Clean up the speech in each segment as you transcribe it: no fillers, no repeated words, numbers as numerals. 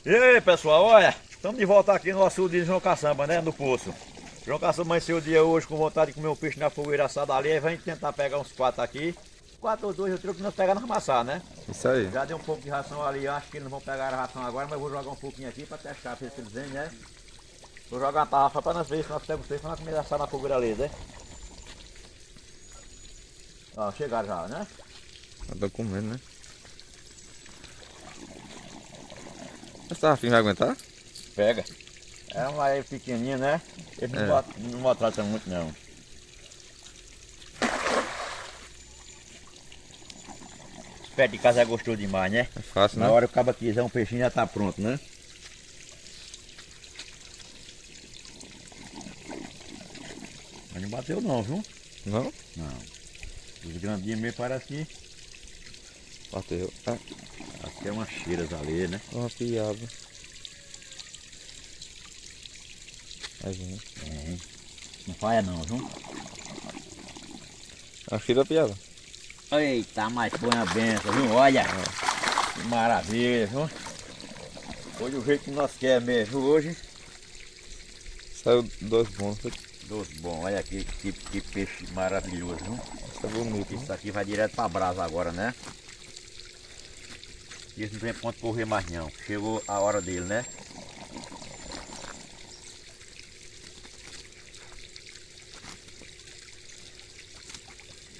E aí, pessoal, olha, estamos de volta aqui no açude de João Caçamba, né, no poço. João Caçamba amanheceu o dia hoje com vontade de comer um peixe na fogueira assada ali, aí vai tentar pegar uns 4 aqui. 4 ou 2, o truque nós pegar nós amassar, né? Isso aí. Já deu um pouco de ração ali, acho que eles não vão pegar a ração agora, mas eu vou jogar um pouquinho aqui para testar, ver se eles vêm, né? Vou jogar uma tarrafa para nós ver se nós pegamos peixe para nós comer assar na fogueira ali, né? Ó, chegaram já, né? Eu tô comendo, né? Essa tarrafinha vai aguentar? Pega. É uma aí pequenininha, né? Eles não maltratam muito não. Perto de casa é gostoso demais, né? É fácil, Na né? hora que o cabo quiser um peixinho já tá pronto, né? Mas não bateu não, viu? Não? Não. Os grandinhos mesmo parece que Bateu. Ah, acho que é umas cheiras ali, né? uma piaba. Aí vem. É. Não falha não, viu? A cheira da piaba. Eita, mas foi uma benção, viu? Olha! Que maravilha, viu? Hoje o jeito que nós quer mesmo hoje. Saiu dois bons. Doce bom, olha aqui que peixe maravilhoso, viu? Isso é bonito. Isso aqui vai direto pra brasa agora, né? Isso não tem ponto correr mais não. Chegou a hora dele, né?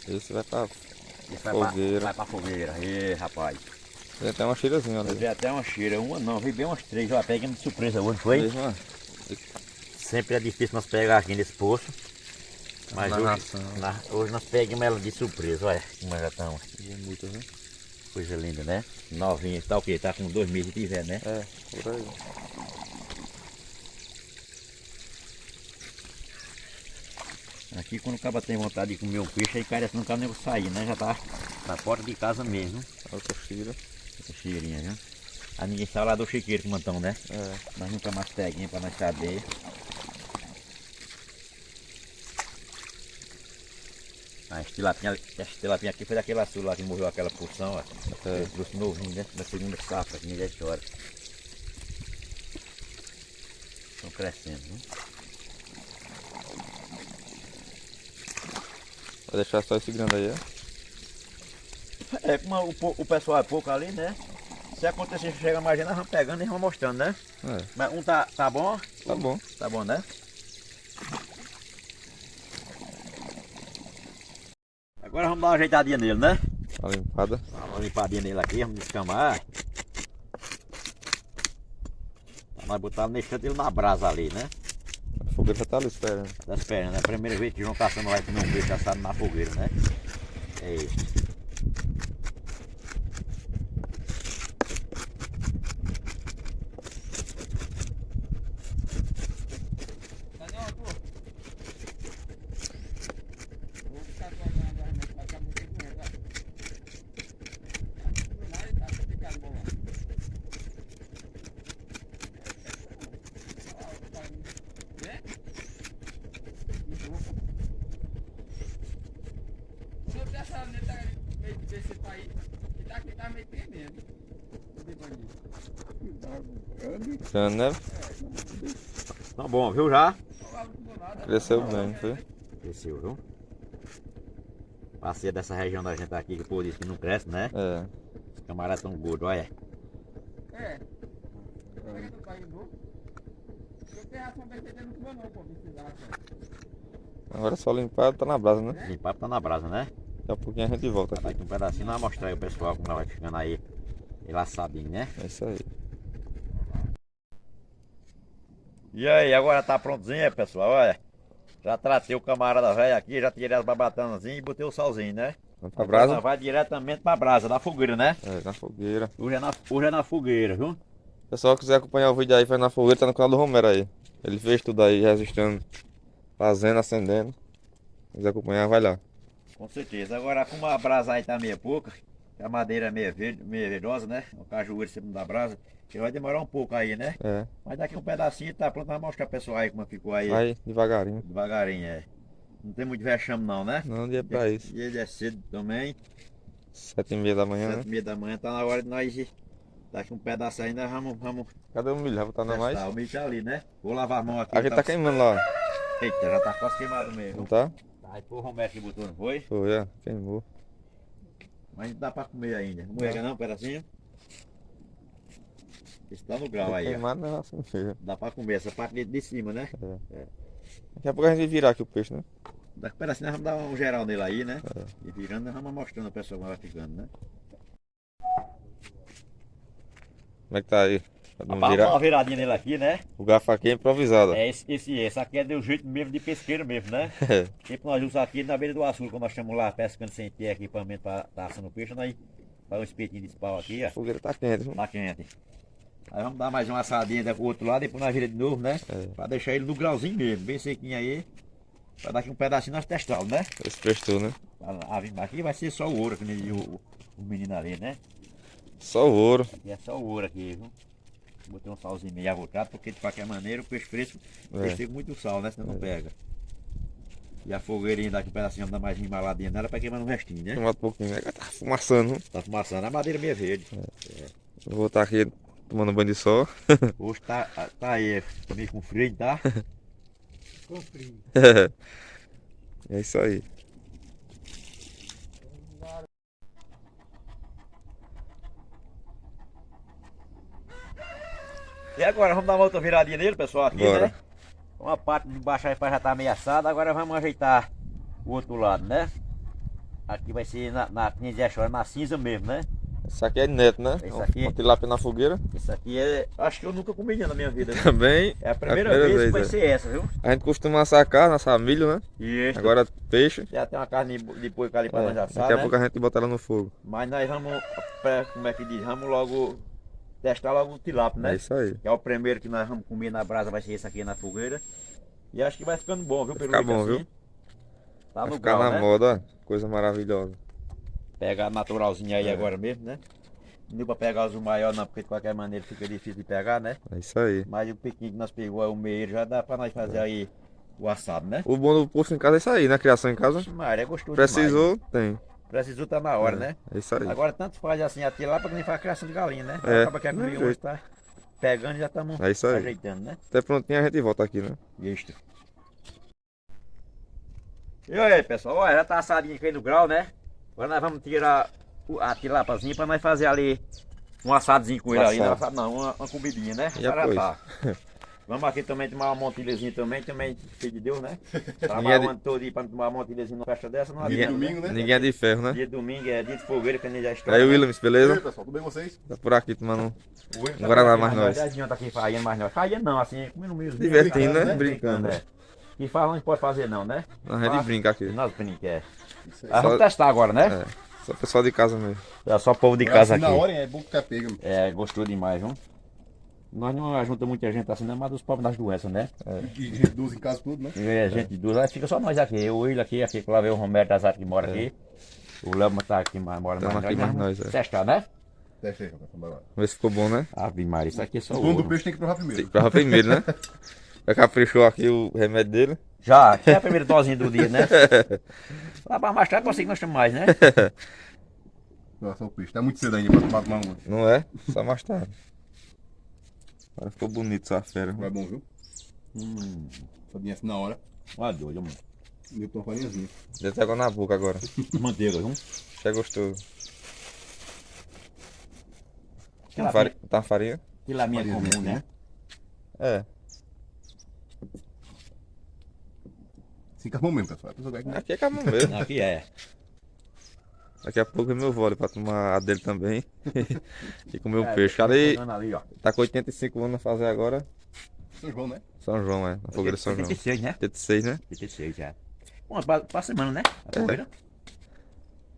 Esse vai pra Isso vai fogueira. vai pra fogueira. Ê, rapaz. Tem até uma cheirazinha Eu ali. vi até uma cheira. Uma não, vi bem umas 3. Ó, pegamos de surpresa hoje, foi? Mesmo, ó. Sempre é difícil nós pegar aqui nesse poço. Mas Na hoje, ração. hoje nós pegamos ela de surpresa. Olha como já estão. Bonito, viu? Coisa linda, né? Novinha. Tá o quê? Tá com 2 meses de tiver, né? É, por aí. Aqui quando o cara tem vontade de comer um peixe, aí cara, não quer nem sair, né? Já tá na porta de casa mesmo. Outra cheira. Essa cheirinha, viu? Aí ninguém sabe lá do chiqueiro que mantão, né? É. Nós nunca mais peguinha pra nós saber. A estilapinha aqui foi daquele açul lá que morreu aquela porção, ó. É. Ele trouxe novinho, né? Da segunda safra, que ninguém chora. Estão crescendo, viu? Vai deixar só esse grande aí, é? É, como o pessoal é pouco ali, né? Se acontecer, chega mais gente, nós vamos pegando e vamos mostrando, né? É. Mas um tá bom? Tá bom. Tá bom, né? Agora vamos dar uma ajeitadinha nele, né? Tá limpada. Dá uma limpadinha nele aqui, vamos descamar. Pra nós botar deixando ele na brasa ali, né? A fogueira já tá ali esperando. Das pernas, né? Primeira vez que João Caçamba vai comer um peixe assado na fogueira, né? É isso. Grande, né? Tá bom, viu já? Cresceu bem, não foi? Cresceu, viu? Passeia dessa região da gente aqui que o povo diz que não cresce, né? É. Os camaradas tão gordos, olha. É. Pega do pai novo. Eu tenho ração vai ser não comeu não, pô, precisar, Agora é só limpar, tá na brasa, né? Limpar tá na brasa, né? Daqui a pouquinho a gente volta Daqui aqui. um pedacinho nós vamos mostrar aí o pessoal como ela vai ficando aí. Ele assadinho, né? É isso aí. E aí, agora tá prontozinho, pessoal, olha. Já tratei o camarada velho aqui, já tirei as babatanazinhas e botei o salzinho, né? Vamos pra Agora brasa? nós vai diretamente pra brasa, da fogueira, né? É, na fogueira. Hoje é na fogueira, viu? Se o pessoal quiser acompanhar o vídeo aí, faz na fogueira, tá no canal do Romero aí. Ele fez tudo aí, registrando, fazendo, acendendo. Se quiser acompanhar, vai lá. Com certeza. Agora, como a brasa aí tá meio pouca, a madeira é meio verde, meio verdosa, né? O cajueiro sempre da brasa, que vai demorar um pouco aí, né? É, Mas daqui um pedacinho tá pronto, nós vamos mostrar pro pessoal aí como ficou aí. vai devagarinho. Devagarinho, é. Não tem muito vexame não, né? Não, dia pra isso. E ele é cedo também, 7h30 da manhã, né? 7h30 da manhã, tá na hora de nós Daqui um pedaço ainda vamos Cadê o milho? Já botar não mais? testar. O milho tá ali, né? Vou lavar a mão aqui. Aqui tá queimando lá. Eita, já tá quase queimado Não mesmo. tá? Aí foi o Romero que botou, não foi? Foi, é. Queimou. Mas não dá pra comer ainda. Não pega não, um pedacinho? Esse tá no grau aí, ó. Queimado não é assim mesmo. Dá pra comer essa parte de cima, né? Daqui a pouco a gente vai virar aqui o peixe, né? Daqui a pedacinho nós vamos dar um geral nele aí, né? E virando, nós vamos mostrando o pessoal como vai ficando, né? Como é que tá aí? Pra não Rapaz, vamos dar virar. uma viradinha nele aqui, né? O garfo aqui é improvisado. Esse aqui é do jeito mesmo de pesqueiro mesmo, né? Tipo, nós usamos aqui na beira do açude, quando nós estamos lá pescando sem ter equipamento para estar assando peixe, nós faz um espetinho de pau aqui, ó. A fogueira tá quente, viu? Tá quente. Aí vamos dar mais uma assadinha do outro lado, depois nós vira de novo, né? Pra deixar ele no grauzinho mesmo, bem sequinho aí. Pra daqui um pedacinho nós testamos, né? Esse prestou, né? Aqui vai ser só o ouro, que nem o menino ali, né? Só o ouro. Aqui é só o ouro aqui, viu? Botei um salzinho meio avocado, porque de qualquer maneira o peixe fresco precisa muito sal, né? Senão não pega. E a fogueirinha daqui um pedacinho, dá mais embaladinha nela pra queimar no restinho, né? Tomar um pouquinho, né? Tá fumaçando, viu? Tá fumaçando, a madeira meio verde. Eu vou estar aqui tomando banho de sol. Hoje tá aí, meio com frio, tá? Com frio. É isso aí. E agora vamos dar uma outra viradinha nele, pessoal, aqui, Bora. né? Uma parte de baixo aí já tá ameaçada, agora vamos ajeitar o outro lado, né? Aqui vai ser na cinza mesmo, né? Esse aqui é neto, né? Esse aqui? Uma tilápia na fogueira. Isso aqui é. Acho que eu nunca comi na minha vida, viu? Também. É a primeira vez que vai ser essa, viu? A gente costuma assar carne, assar milho, né? Isso. Agora peixe. Já tem uma carne de porco ali pra nós assar, Daqui a né? pouco a gente bota ela no fogo. Mas nós vamos, como é que diz? Vamos logo testar logo o tilápia, né? É isso aí. Que é o primeiro que nós vamos comer na brasa, vai ser esse aqui na fogueira. E acho que vai ficando bom, viu? Vai ficar bom, viu? Tá Vai no ficar grau, na né? moda, ó. Coisa maravilhosa. Pegar naturalzinho aí agora mesmo, né? Não deu pra pegar os maiores não, porque de qualquer maneira fica difícil de pegar, né? É isso aí. Mas o pequeno que nós pegou, o meio, já dá pra nós fazer aí o assado, né? O bom do posto em casa é isso aí, né? Criação em casa. Mas é gostoso Precisou, tem. demais. Precisou, tá na hora, né? É isso aí. Agora tanto faz assim a tilápia que nem faz criação de galinha, né? É, Acaba que a do mesmo comigo hoje jeito. tá pegando e já estamos É isso aí. ajeitando, né? Até prontinho a gente volta aqui, né? Isto. E aí, pessoal, olha, já tá assadinho aqui no grau, né? Agora nós vamos tirar a tilapazinha pra nós fazer ali um assadozinho com ele ali. Não, assado não, uma comidinha, né? E Para depois? tá. Vamos aqui também tomar uma montilhazinha também, filho de Deus, né? Ninguém é Trabalhar de- o ano todo aí pra tomar uma montilhazinha numa festa dessa, não Dia de adianta, domingo, né? Ninguém é de ferro, né? Dia de domingo é dia de fogueira, que nem já E estoura. aí, né? Williams, E aí, beleza? pessoal, tudo bem com vocês? Tá por aqui tomando Oi. um Guaraná mais nós. Tá aqui faiando mais nós. Faiando não, assim, comendo mesmo. Divertindo, né? né? Brincando. É. Que fala não pode fazer não, né? A gente brinca aqui. Nós brinca, é. Isso aí. Aí vamos testar agora, né? É. Só pessoal de casa mesmo. É só povo de casa Assim, aqui. na hora, hein, é bom que pega. Mano. É, gostou demais, viu? Nós não ajuntamos muita gente assim, não, mas dos pobres das doenças, né? E gente dos em casa tudo, né? É, gente duas, aí fica só nós aqui. Eu, ele aqui, lá veio o Romero das Artes que mora aqui. O Léo tá aqui, mora Tamo mais aqui mais vamos nós, é. testar, né? Teste aí, rapaz. Bora lá. Vamos ver se ficou bom, né? Ave Maria, isso aqui é só O dono do ouro. peixe tem que provar Tem primeiro. que provar primeiro, né? Já caprichou aqui o remédio dele. Já, que é a primeira dosinha do dia, né? Lá pra mais tarde pode ser que nós temos mais, né? Nossa, o peixe. Tá muito cedo ainda pra tomar um. Não é? Só mais tarde. Agora ficou bonito essa fera. Vai bom, viu? Sabia assim na hora. Olha doido, mano. E eu tô uma farinhazinha. Já até água na boca agora. Manteiga, viu? Já é gostoso. Aquela Tá uma farinha? Aquela minha Farinha, comum, né? É. Assim que é bom mesmo, pessoal. A pessoa vai comer. Aqui é cabão mesmo. Aqui é. Daqui a pouco é meu vôlei pra tomar a dele também. E comer o É, peixe. tá Ali chegando ali, ó. tá com 85 anos a fazer agora. São João, né? São João, é. Na fogueira de São João. 86, né? 86, né? 86 já. Bom, pra semana, né? A fogueira.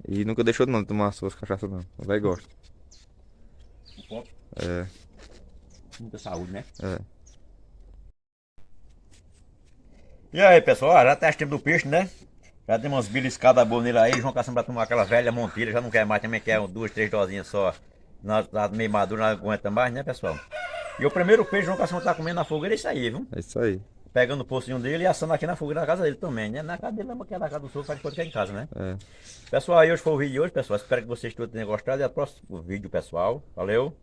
E nunca deixou não de tomar as suas cachaças não. O velho gosta. Copo. É, Muita saúde, né? é. E aí, pessoal, já testamos do peixe, né? Já tem umas beliscadas boas nele aí. João Caçamba pra tomar aquela velha montilha, já não quer mais, também quer 2, 3 dosinhas só. Tá meio maduro, não aguenta mais, né, pessoal? E o primeiro peixe que o João Caçamba tá comendo na fogueira é isso aí, viu? É isso aí. Pegando o pocinho dele e assando aqui na fogueira da casa dele também, né? Na casa dele, que é da casa do sul, faz coisa que é em casa, né? É. Pessoal, aí hoje foi o vídeo de hoje, pessoal. Espero que vocês todos tenham gostado. E até o próximo vídeo, pessoal. Valeu!